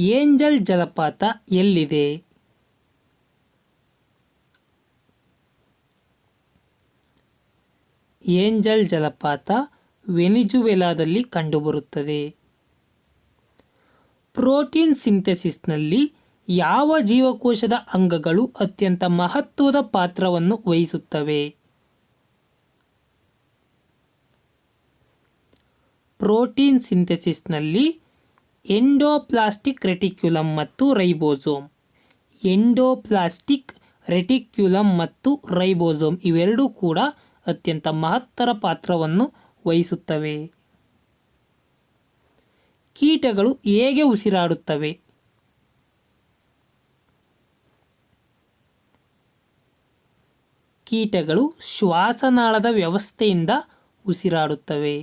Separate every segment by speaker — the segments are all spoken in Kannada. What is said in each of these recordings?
Speaker 1: ಏಂಜಲ್ ಜಲಪಾತ ಎಲ್ಲಿದೆ? ಏಂಜಲ್ ಜಲಪಾತ ವೆನಿಜುವೆಲಾದಲ್ಲಿ ಕಂಡುಬರುತ್ತದೆ. ಪ್ರೋಟೀನ್ ಸಿಂಥೆಸಿಸ್ನಲ್ಲಿ ಯಾವ ಜೀವಕೋಶದ ಅಂಗಗಳು ಅತ್ಯಂತ ಮಹತ್ವದ ಪಾತ್ರವನ್ನು ವಹಿಸುತ್ತವೆ? ಪ್ರೋಟೀನ್ ಸಿಂಥೆಸಿಸ್ನಲ್ಲಿ ಎಂಡೋಪ್ಲಾಸ್ಟಿಕ್ ರೆಟಿಕ್ಯುಲಮ್ ಮತ್ತು ರೈಬೋಸೋಮ್. ಎಂಡೋಪ್ಲಾಸ್ಟಿಕ್ ರೆಟಿಕ್ಯುಲಮ್ ಮತ್ತು ರೈಬೋಸೋಮ್ ಇವೆರಡೂ ಕೂಡ ಅತ್ಯಂತ ಮಹತ್ತರ ಪಾತ್ರವನ್ನು ವಹಿಸುತ್ತವೆ. ಕೀಟಗಳು ಹೇಗೆ ಉಸಿರಾಡುತ್ತವೆ? ಕೀಟಗಳು ಶ್ವಾಸನಾಳದ ವ್ಯವಸ್ಥೆಯಿಂದ ಉಸಿರಾಡುತ್ತವೆ.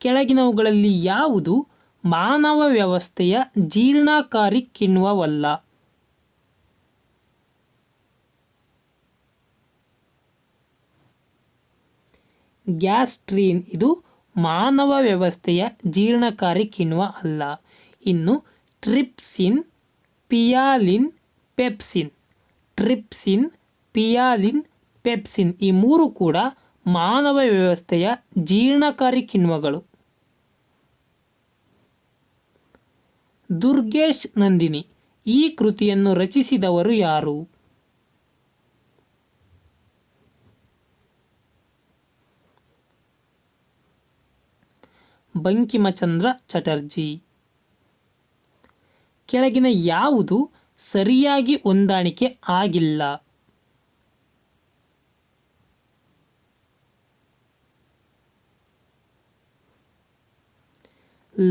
Speaker 1: ಕೆಳಗಿನವುಗಳಲ್ಲಿ ಯಾವುದು ಮಾನವ ವ್ಯವಸ್ಥೆಯ ಜೀರ್ಣಕಾರಿ ಕಿಣ್ವವಲ್ಲ? ಗ್ಯಾಸ್ಟ್ರೀನ್ ಇದು ಮಾನವ ವ್ಯವಸ್ಥೆಯ ಜೀರ್ಣಕಾರಿ ಕಿಣ್ವ ಅಲ್ಲ. ಇನ್ನು ಟ್ರಿಪ್ಸಿನ್, ಪಿಯಾಲಿನ್, ಪೆಪ್ಸಿನ್. ಟ್ರಿಪ್ಸಿನ್, ಪಿಯಾಲಿನ್, ಪೆಪ್ಸಿನ್ ಈ ಮೂರು ಕೂಡ ಮಾನವ ವ್ಯವಸ್ಥೆಯ ಜೀರ್ಣಕಾರಿ ಕಿಣ್ವಗಳು. ದುರ್ಗೇಶ್ ನಂದಿನಿ ಈ ಕೃತಿಯನ್ನು ರಚಿಸಿದವರು ಯಾರು? ಬಂಕಿಮಚಂದ್ರ ಚಟರ್ಜಿ. ಕೆಳಗಿನ ಯಾವುದು ಸರಿಯಾಗಿ ಹೊಂದಾಣಿಕೆ ಆಗಿಲ್ಲ?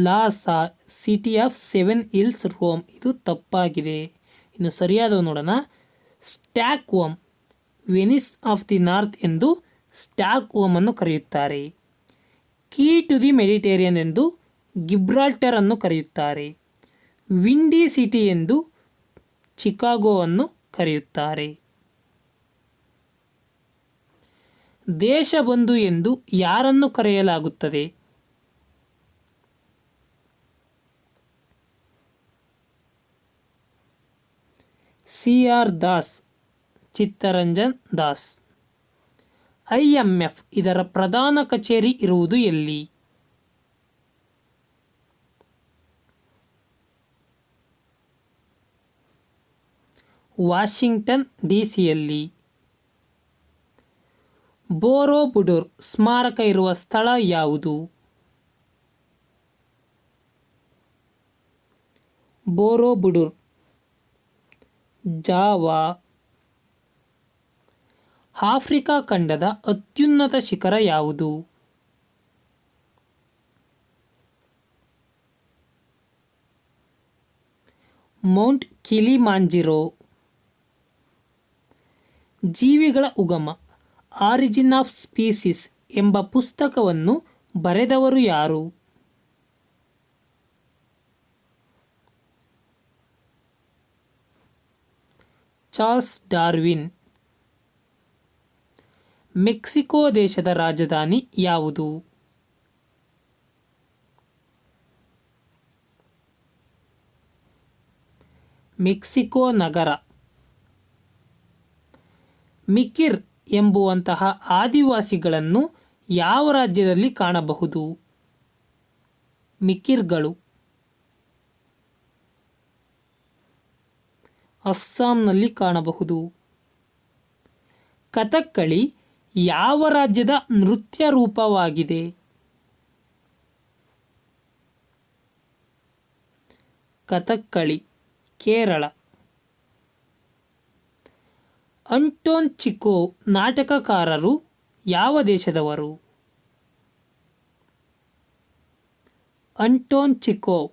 Speaker 1: Lhasa city of 7 hills Rome ಇದು ತಪ್ಪಾಗಿದೆ. ಇನ್ನು ಸರಿಯಾದವು ನೋಡೋಣ. Stockholm Venice of the north ಎಂದು ಸ್ಟ್ಯಾಕ್ ಹೋಮ್ ಅನ್ನು ಕರೆಯುತ್ತಾರೆ. ಕೀ ಟು ದಿ ಮೆಡಿಟೇರಿಯನ್ ಎಂದು ಗಿಬ್ರಾಲ್ಟರ್ ಅನ್ನು ಕರೆಯುತ್ತಾರೆ. ವಿಂಡಿ ಸಿಟಿ ಎಂದು ಚಿಕಾಗೋವನ್ನು ಕರೆಯುತ್ತಾರೆ. ದೇಶಬಂಧು ಎಂದು ಯಾರನ್ನು ಕರೆಯಲಾಗುತ್ತದೆ? ಸಿ.ಆರ್. ದಾಸ್, ಚಿತ್ತರಂಜನ್ ದಾಸ್. IMF ಇದರ ಪ್ರಧಾನ ಕಚೇರಿ ಇರುವುದು ಎಲ್ಲಿ? ವಾಷಿಂಗ್ಟನ್ ಡಿಸಿಯಲ್ಲಿ. ಬೋರೋಬುಡೂರ್ ಸ್ಮಾರಕ ಇರುವ ಸ್ಥಳ ಯಾವುದು? ಬೋರೋಬುಡೂರ್ ಜಾವಾ. ಆಫ್ರಿಕಾ ಖಂಡದ ಅತ್ಯುನ್ನತ ಶಿಖರ ಯಾವುದು? Mount Kilimanjaro. ಜೀವಿಗಳ ಉಗಮ ಆರಿಜಿನ್ ಆಫ್ ಸ್ಪೀಸೀಸ್ ಎಂಬ ಪುಸ್ತಕವನ್ನು ಬರೆದವರು ಯಾರು? Charles Darwin. ಮೆಕ್ಸಿಕೋ ದೇಶದ ರಾಜಧಾನಿ ಯಾವುದು? ಮೆಕ್ಸಿಕೋ ನಗರ. ಮಿಕಿರ್ ಎಂಬುವಂತಹ ಆದಿವಾಸಿಗಳನ್ನು ಯಾವ ರಾಜ್ಯದಲ್ಲಿ ಕಾಣಬಹುದು? ಮಿಕಿರ್ಗಳು ಅಸ್ಸಾಂನಲ್ಲಿ ಕಾಣಬಹುದು. ಕಥಕ್ಕಳಿ ಯಾವ ರಾಜ್ಯದ ನೃತ್ಯ ರೂಪವಾಗಿದೆ? ಕಥಕ್ಕಳಿ ಕೇರಳ. ಅಂಟೋನ್ ಚಿಕೋವ್ ನಾಟಕಕಾರರು ಯಾವ ದೇಶದವರು? ಅಂಟೋನ್ ಚಿಕೋವ್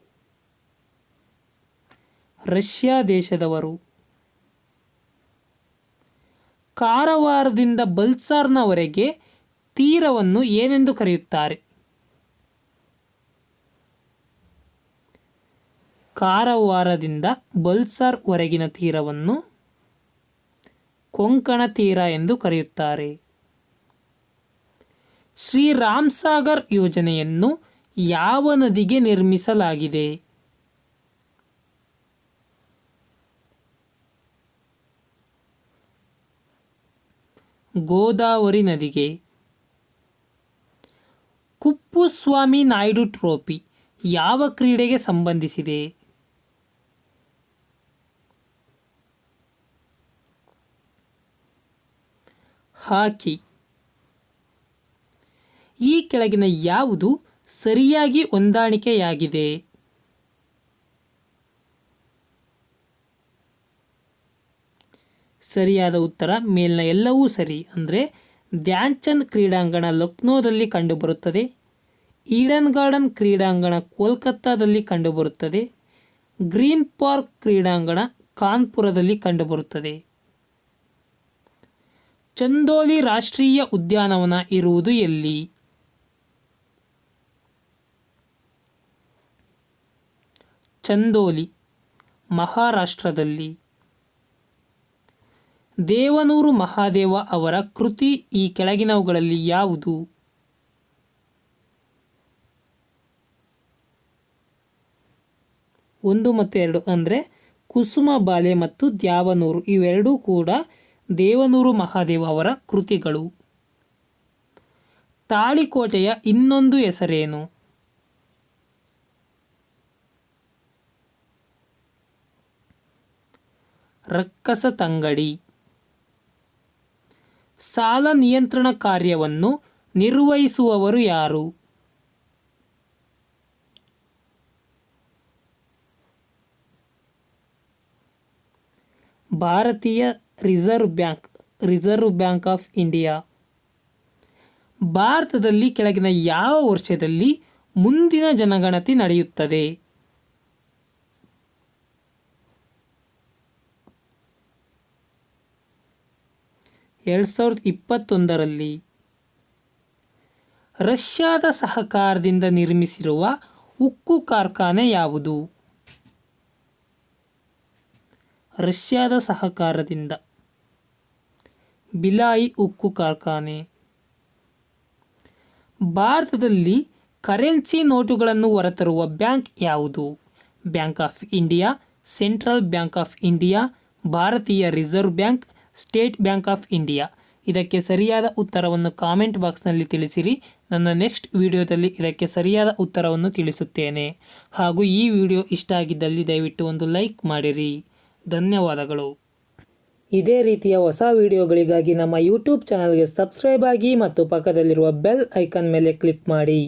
Speaker 1: ರಷ್ಯಾ ದೇಶದವರು. ಕಾರವಾರದಿಂದ ಬಲ್ಸಾರ್ನವರೆಗೆ ತೀರವನ್ನು ಏನೆಂದು ಕರೆಯುತ್ತಾರೆ? ಕಾರವಾರದಿಂದ ಬಲ್ಸಾರ್ ವರೆಗಿನ ತೀರವನ್ನು ಕೊಂಕಣ ತೀರ ಎಂದು ಕರೆಯುತ್ತಾರೆ. ಶ್ರೀರಾಮ್ ಸಾಗರ್ ಯೋಜನೆಯನ್ನು ಯಾವ ನದಿಗೆ ನಿರ್ಮಿಸಲಾಗಿದೆ? ಗೋದಾವರಿ ನದಿಗೆ. ಕುಪ್ಪುಸ್ವಾಮಿ ನಾಯ್ಡು ಟ್ರೋಫಿ ಯಾವ ಕ್ರೀಡೆಗೆ ಸಂಬಂಧಿಸಿದೆ? ಹಾಕಿ. ಈ ಕೆಳಗಿನ ಯಾವುದು ಸರಿಯಾಗಿ ಹೊಂದಾಣಿಕೆಯಾಗಿದೆ? ಸರಿಯಾದ ಉತ್ತರ ಮೇಲಿನ ಎಲ್ಲವೂ ಸರಿ. ಅಂದರೆ ಧ್ಯಾನ್ ಚಂದ್ ಕ್ರೀಡಾಂಗಣ ಲಕ್ನೋದಲ್ಲಿ ಕಂಡುಬರುತ್ತದೆ, ಈಡನ್ ಗಾರ್ಡನ್ ಕ್ರೀಡಾಂಗಣ ಕೋಲ್ಕತ್ತಾದಲ್ಲಿ ಕಂಡುಬರುತ್ತದೆ, ಗ್ರೀನ್ ಪಾರ್ಕ್ ಕ್ರೀಡಾಂಗಣ ಕಾನ್ಪುರದಲ್ಲಿ ಕಂಡುಬರುತ್ತದೆ. ಚಂದೋಲಿ ರಾಷ್ಟ್ರೀಯ ಉದ್ಯಾನವನ ಇರುವುದು ಎಲ್ಲಿ? ಚಂದೋಲಿ ಮಹಾರಾಷ್ಟ್ರದಲ್ಲಿ. ದೇವನೂರು ಮಹಾದೇವ ಅವರ ಕೃತಿ ಈ ಕೆಳಗಿನವುಗಳಲ್ಲಿ ಯಾವುದು? 1 ಮತ್ತು 2 ಅಂದರೆ ಕುಸುಮ ಬಾಲೆ ಮತ್ತು ದ್ಯಾವನೂರು ಇವೆರಡೂ ಕೂಡ ದೇವನೂರು ಮಹಾದೇವ ಅವರ ಕೃತಿಗಳು. ತಾಳಿಕೋಟೆಯ ಇನ್ನೊಂದು ಹೆಸರೇನು? ರಕ್ಕಸ ತಂಗಡಿ. ಸಾಲ ನಿಯಂತ್ರಣ ಕಾರ್ಯವನ್ನು ನಿರ್ವಹಿಸುವವರು ಯಾರು? ಭಾರತೀಯ ರಿಸರ್ವ್ ಬ್ಯಾಂಕ್ ಆಫ್ ಇಂಡಿಯಾ. ಭಾರತದಲ್ಲಿ ಕೆಳಗಿನ ಯಾವ ವರ್ಷದಲ್ಲಿ ಮುಂದಿನ ಜನಗಣತಿ ನಡೆಯುತ್ತದೆ? 2021ರಲ್ಲಿ. ರಷ್ಯಾದ ಸಹಕಾರದಿಂದ ನಿರ್ಮಿಸಿರುವ ಉಕ್ಕು ಕಾರ್ಖಾನೆ ಯಾವುದು? ರಷ್ಯಾದ ಸಹಕಾರದಿಂದ ಭಿಲಾಯಿ ಉಕ್ಕು ಕಾರ್ಖಾನೆ. ಭಾರತದಲ್ಲಿ ಕರೆನ್ಸಿ ನೋಟುಗಳನ್ನು ಹೊರತರುವ ಬ್ಯಾಂಕ್ ಯಾವುದು? Bank of India, central bank of India, ಭಾರತೀಯ reserve bank, state bank of India. ಇದಕ್ಕೆ ಸರಿಯಾದ ಉತ್ತರವನ್ನು ಕಾಮೆಂಟ್ ಬಾಕ್ಸ್ನಲ್ಲಿ ತಿಳಿಸಿರಿ. ನನ್ನ ನೆಕ್ಸ್ಟ್ ವಿಡಿಯೋದಲ್ಲಿ ಇದಕ್ಕೆ ಸರಿಯಾದ ಉತ್ತರವನ್ನು ತಿಳಿಸುತ್ತೇನೆ. ಹಾಗೂ ಈ ವಿಡಿಯೋ ಇಷ್ಟ ಆಗಿದ್ದಲ್ಲಿ ದಯವಿಟ್ಟು ಒಂದು ಲೈಕ್ ಮಾಡಿರಿ. ಧನ್ಯವಾದಗಳು. ಇದೇ ರೀತಿಯ ಹೊಸ ವಿಡಿಯೋಗಳಿಗಾಗಿ ನಮ್ಮ ಯೂಟ್ಯೂಬ್ ಚಾನಲ್ಗೆ ಸಬ್ಸ್ಕ್ರೈಬ್ ಆಗಿ ಮತ್ತು ಪಕ್ಕದಲ್ಲಿರುವ ಬೆಲ್ ಐಕಾನ್ ಮೇಲೆ ಕ್ಲಿಕ್ ಮಾಡಿ.